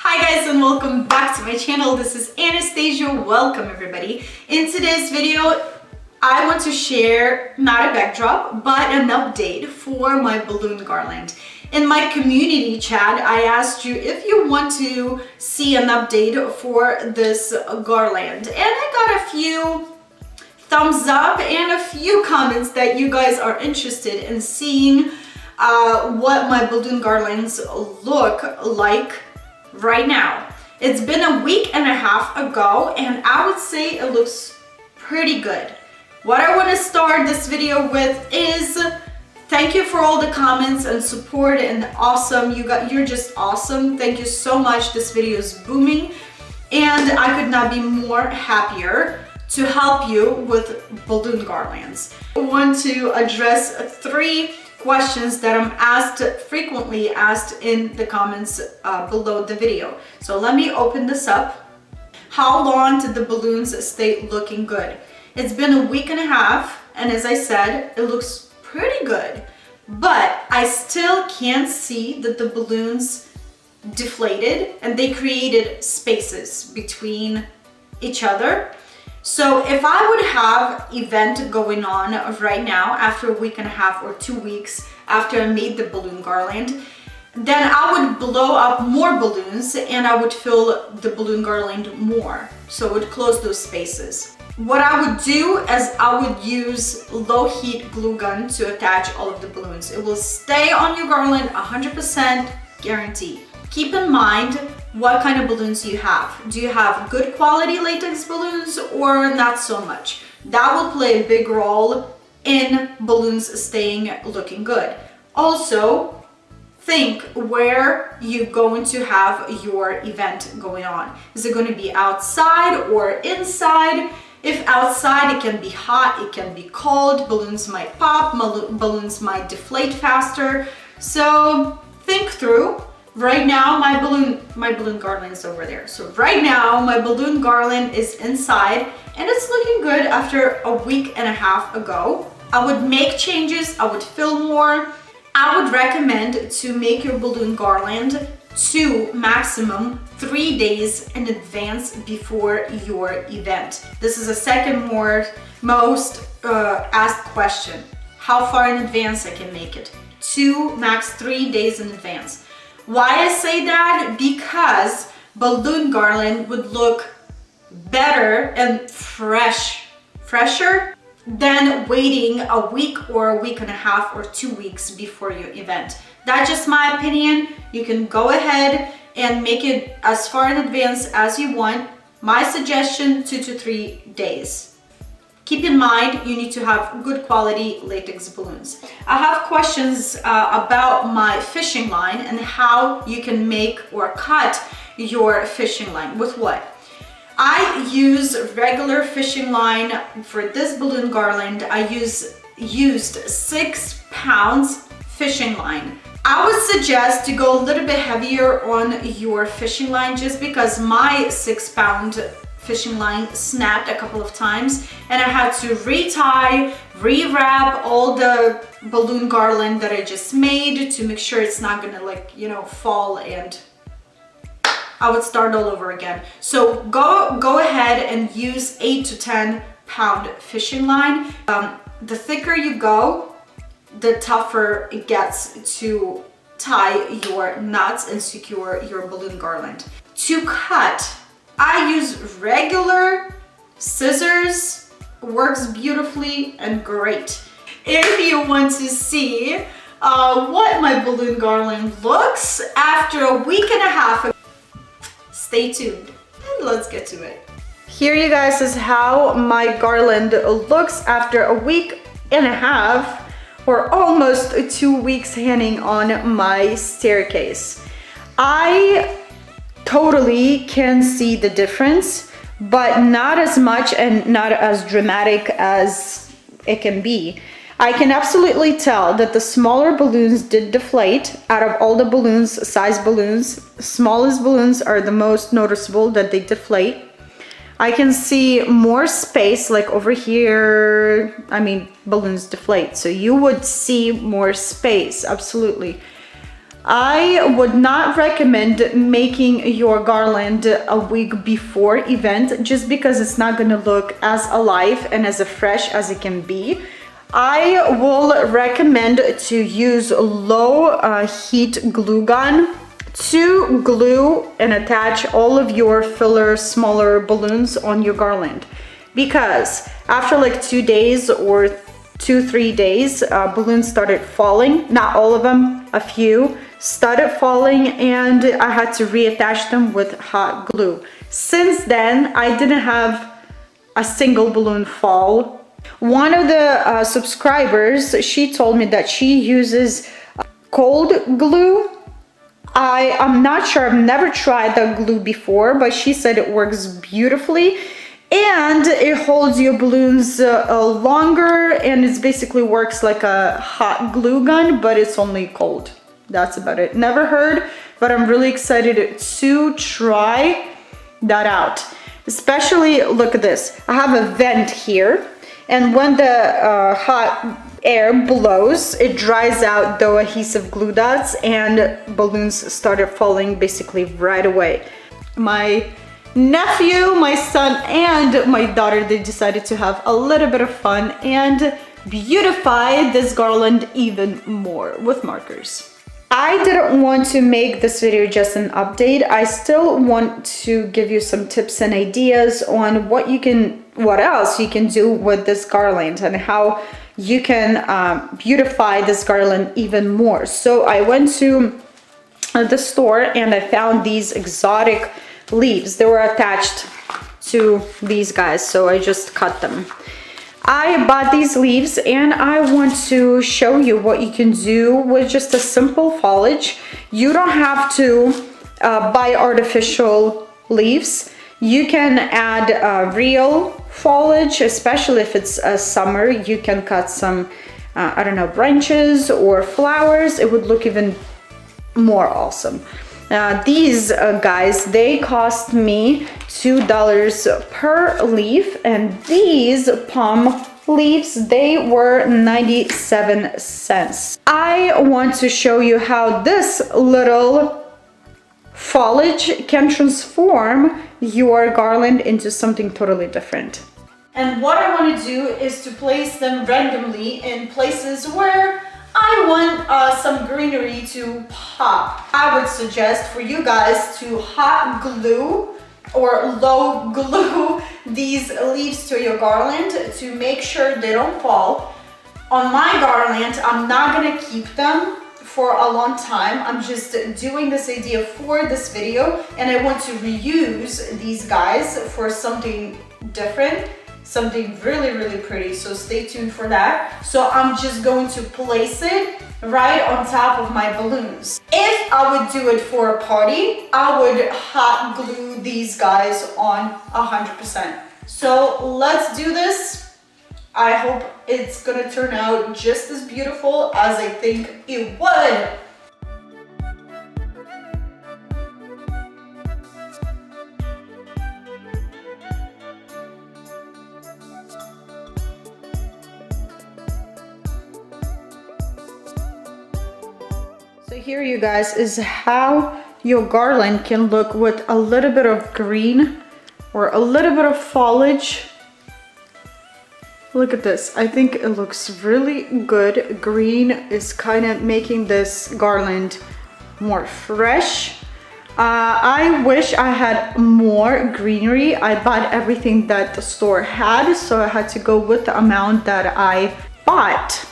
Hi guys and welcome back to my channel. This is Anastasia. Welcome everybody. In today's video, I want to share not a backdrop, but an update for my balloon garland. In my community chat, I asked you if you want to see an update for this garland. And I got a few thumbs up and a few comments that you guys are interested in seeing what my balloon garlands look like right now. It's been a week and a half ago and I would say it looks pretty good. What I want to start this video with is thank you for all the comments and support and awesome. You're just awesome. Thank you so much. This video is booming and I could not be more happier to help you with balloon garlands. I want to address 3 questions that I'm frequently asked in the comments below the video. So let me open this up. How long did the balloons stay looking good? It's been a week and a half, and as I said, it looks pretty good, but I still can't see that the balloons deflated and they created spaces between each other. So if I would have event going on right now after a week and a half or 2 weeks after I made the balloon garland, then I would blow up more balloons and I would fill the balloon garland more. So it would close those spaces. What I would do is I would use low heat glue gun to attach all of the balloons. It will stay on your garland 100% guaranteed. Keep in mind what kind of balloons you have. Do you have good quality latex balloons or not so much? That will play a big role in balloons staying looking good. Also, think where you're going to have your event going on. Is it going to be outside or inside? If outside, it can be hot, it can be cold, balloons might pop, balloons might deflate faster. So think through. Right now, my balloon garland is over there. So right now, my balloon garland is inside and it's looking good after a week and a half ago. I would make changes, I would fill more. I would recommend to make your balloon garland 2, maximum 3 days in advance before your event. This is the second most asked question. How far in advance I can make it? 2, max 3 days in advance. Why I say that? Because balloon garland would look better and fresher than waiting a week or a week and a half or 2 weeks before your event. That's just my opinion. You can go ahead and make it as far in advance as you want. My suggestion, 2 to 3 days. Keep in mind, you need to have good quality latex balloons. I have questions about my fishing line and how you can make or cut your fishing line. With what? I use regular fishing line for this balloon garland. I used 6 pounds fishing line. I would suggest to go a little bit heavier on your fishing line just because my 6-pound fishing line snapped a couple of times and I had to retie, rewrap all the balloon garland that I just made to make sure it's not gonna fall, and I would start all over again. So go ahead and use 8 to 10 pound fishing line. The thicker you go, the tougher it gets to tie your knots and secure your balloon garland. To cut, I use regular scissors, works beautifully and great. If you want to see what my balloon garland looks after a week and a half, stay tuned and let's get to it. Here you guys is how my garland looks after a week and a half or almost 2 weeks hanging on my staircase. I totally can see the difference, but not as much and not as dramatic as it can be. I can absolutely tell that the smaller balloons did deflate. Out of all the balloons, size balloons, smallest balloons are the most noticeable that they deflate. I can see more space, like over here, balloons deflate, so you would see more space, absolutely. I would not recommend making your garland a week before event just because it's not going to look as alive and as fresh as it can be. I will recommend to use low heat glue gun to glue and attach all of your filler smaller balloons on your garland, because after like 2 days or 2-3 days, balloons started falling. Not all of them, a few started falling, and I had to reattach them with hot glue. Since then, I didn't have a single balloon fall. One of the subscribers, she told me that she uses cold glue. I'm not sure, I've never tried that glue before, but she said it works beautifully. And it holds your balloons longer, and it basically works like a hot glue gun, but it's only cold. That's about it. Never heard, but I'm really excited to try that out. Especially, look at this. I have a vent here, and when the hot air blows, it dries out the adhesive glue dots, and balloons started falling basically right away. My nephew, my son, and my daughter, they decided to have a little bit of fun and beautify this garland even more with markers. I didn't want to make this video just an update. I still want to give you some tips and ideas on what else you can do with this garland and how you can beautify this garland even more. So I went to the store and I found these exotic leaves. They were attached to these guys, so I just cut them. I bought these leaves and I want to show you what you can do with just a simple foliage. You don't have to buy artificial leaves. You can add real foliage, especially if it's summer. You can cut some, I don't know, branches or flowers. It would look even more awesome. These guys, they cost me $2 per leaf, and these palm leaves, they were 97 cents. I want to show you how this little foliage can transform your garland into something totally different. And what I want to do is to place them randomly in places where I want some greenery to pop. I would suggest for you guys to hot glue or low glue these leaves to your garland to make sure they don't fall. On my garland, I'm not gonna keep them for a long time. I'm just doing this idea for this video, and I want to reuse these guys for something different, something really, really pretty. So stay tuned for that. So I'm just going to place it right on top of my balloons. If I would do it for a party, I would hot glue these guys on 100%. So let's do this. I hope it's gonna turn out just as beautiful as I think it would. So here, you guys, is how your garland can look with a little bit of green or a little bit of foliage. Look at this. I think it looks really good. Green is kind of making this garland more fresh. I wish I had more greenery. I bought everything that the store had, so I had to go with the amount that I bought.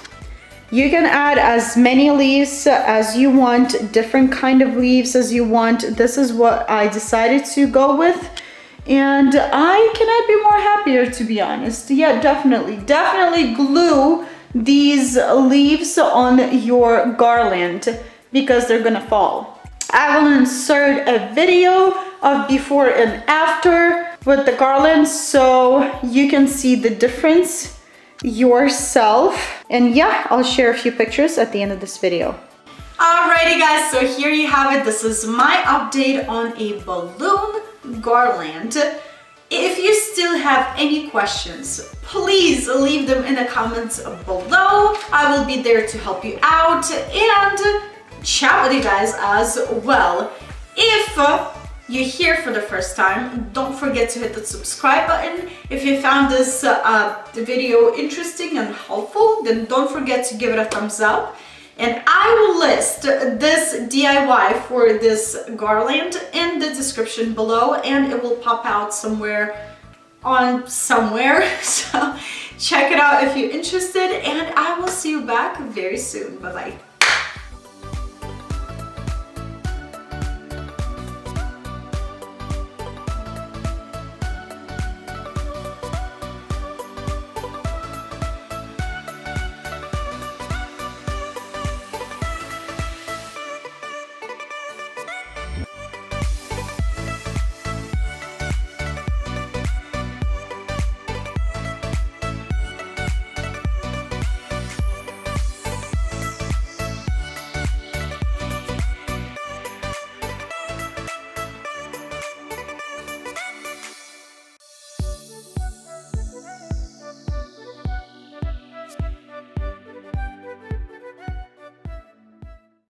You can add as many leaves as you want, different kind of leaves as you want. This is what I decided to go with, and I cannot be more happier, to be honest. Yeah, definitely glue these leaves on your garland because they're gonna fall. I will insert a video of before and after with the garland so you can see the difference yourself. And yeah, I'll share a few pictures at the end of this video. Alrighty guys, so here you have it. This is my update on a balloon garland. If you still have any questions, please leave them in the comments below. I will be there to help you out. And chat with you guys as well. If you're here for the first time, don't forget to hit the subscribe button. If you found this video interesting and helpful, then don't forget to give it a thumbs up. And I will list this DIY for this garland in the description below, and it will pop out somewhere. So check it out if you're interested, and I will see you back very soon. Bye bye.